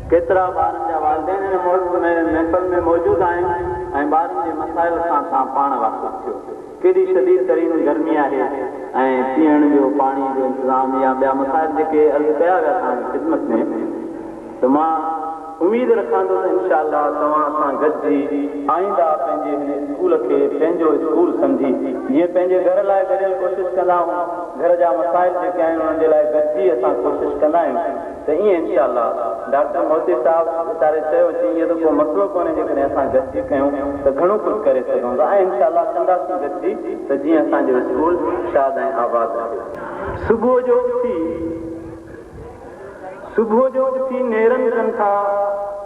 केतिरा ॿारनि जा वालिदैन महफ़िल में मौजूदु आहिनि ऐं ॿारनि जे मसाइल सां तव्हां पाण वाक़ुफ़ु थियो। केॾी शदीद तरीन गर्मी आहे ऐं पीअण जो पाणी जो इंतज़ाम या ॿिया मसाइल जेके अर्ज़ु कया विया तव्हांजी ख़िदमत में, त मां उमेद रखां थो त इंशाअल्लाह तव्हां सां गॾिजी आईंदा पंहिंजे हिन स्कूल खे पंहिंजो स्कूल सम्झी जीअं पंहिंजे घर लाइ गॾियल कोशिशि कंदा आहियूं, घर जा मसाइल जेके आहिनि उन्हनि जे लाइ गॾिजी असां कोशिशि कंदा आहियूं, त ईअं इंशाअल्लाह डॉक्टर मोदी साहब वीचारे चयो ईअं त को मसइलो कोन्हे, जेकॾहिं असां गॾिजी कयूं त घणो कुझु करे सघूं था ऐं इंशाअल्लाह कंदासीं गॾिजी त जीअं असांजो स्कूल शाद ऐं आबाद रहे। सुबुह जो उथी नेरनि कनि था,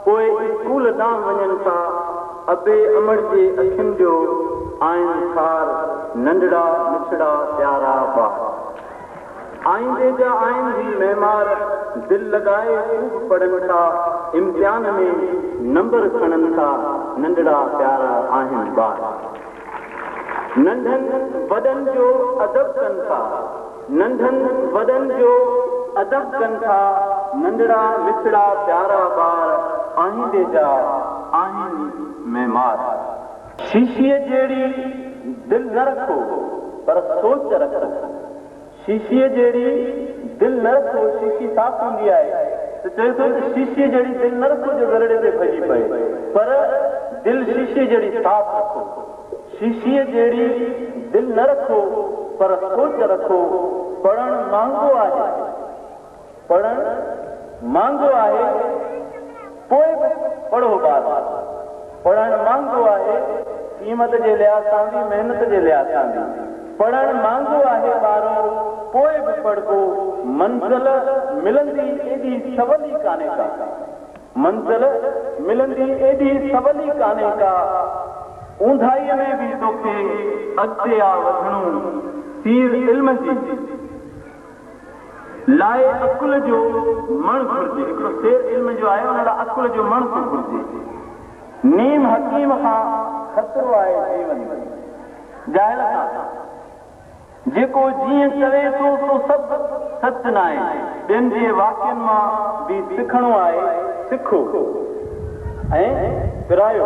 पोइ स्कूल ॾांहुं वञनि था, अबे अमड़ जे अखियुनि जो आहिनि खार नंढड़ा मिठड़ा प्यारा ॿार, आईंदे जा आहिनि ही महिमार, दिलि लॻाए खूब पढ़नि था, इम्तिहान में नंबर खणनि था, नंढड़ा प्यारा आहिनि ॿार, नंढनि वॾनि जो अदब कनि था, नंढनि वॾनि जो अदब कनि था, नंढड़ा मिठड़ा प्यारा ॿार, आहींदे जा आहिनि महिमार, शीशीअ जहिड़ी दिलि न रखो पर सोच रखो, शीशीअ जहिड़ी दिलि न रखो, शीशी साफ़ हूंदी आहे त चए थो त शीशीअ जहिड़ी दिलि न रखो जो गरड़े ते भॼी पए, पर दिलि शीशीअ जहिड़ी साफ़ रखो, शीशीअ जहिड़ी दिलि न रखो पर सोच रखो, पढ़णु महांगो आहे, पढ़णु महांगो आहे, पोइ पढ़ो ॿार, पढ़णु महांगो आहे, क़ीमत जे लिहाज़ सां बि महिनत जे लिहाज़ सां बि, पढ़णु महांगो आहे ॿारो, पोइ बि पढ़बो, मंज़िल मिलंदी एॾी सवली कान्हे का, मंज़िल मिलंदी एॾी सवली कान्हे का, ऊंधाईअ में बि तोखे अॻिते आ वधणो, तीर इल्म जी लाइ अकुल जो मण घुरिजे, हिकिड़ो शेर इल्म जो आहे, उन लाइ अकुल जो मण थो घुरिजे, नीम हकीम खां ख़तरो आहे जीवन में, जाहिल खां जेको जीअं चवे थो सो सभु सच न आहे, ॿियनि जे वाक्यनि मां बि सिखणो आहे, सिखो ऐं फिरायो,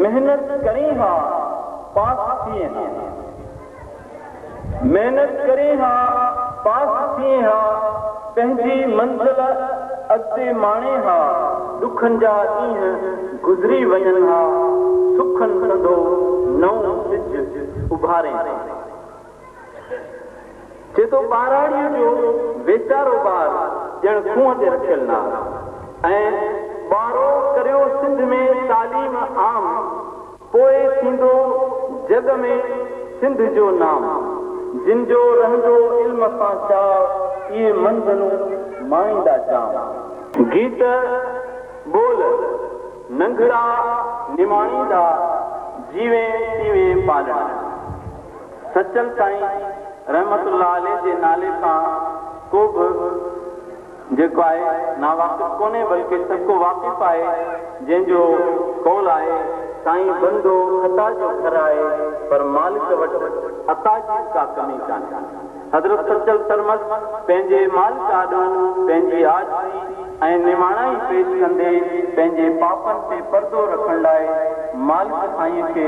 महिनत करी हा पास थिए हा, महिनत करे हा पास थिए हा, पंहिंजी मंज़िल अॻिते माणे हा, ॾुखनि जा ॾींहं गुज़री वञनि हा, सुखनि सदो नओं सिज उभारे, चए थो ॿाराड़ीअ जो वेचारो ॿार ॼण खूह ते रखियल न, ऐं ॿारो करियो सिंध में तालीम आम, पोइ थींदो जग में सिंध जो नाम, जिन जो रहंदो इल्म सां चाह, इहे मंज़िलूं माईंदा जाम, गीत बोल नंढड़ा निमाणींदा, जीवे तीवे पालणा, सचल साईं रहमतुल्लाह अलैह जे नाले सां को बि जेको आहे नावाक़िफ़ कोन्हे, बल्कि सबको वाक़िफ़ आहे, जंहिंजो कौल आहे साईं बंदो खता जो घर आहे, पर मालिक वटि अता जी का कमी कान्हे, हज़रत सचल सरमद पंहिंजे मालिक आॾो पंहिंजी आजिज़ी ऐं निमाणाई पेश कंदे पंहिंजे पापनि ते पर्दो रखण लाइ मालिक साईं खे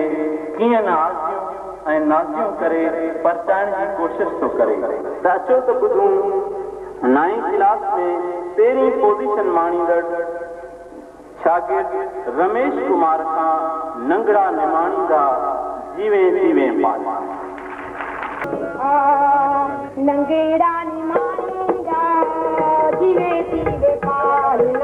कीअं न आजियूं ऐं नाज़ियूं करे परचाइण जी कोशिशि थो करे, त अचो त ॿुधूं 9th क्लास में पहिरीं पोज़ीशन माणींदड़ शागिर्द रमेश कुमार खां नंढड़ा निमाणींदा, जीवे जीवे पालणा, नंढड़ा निमाणींदा, जीवे जीवे पालणा।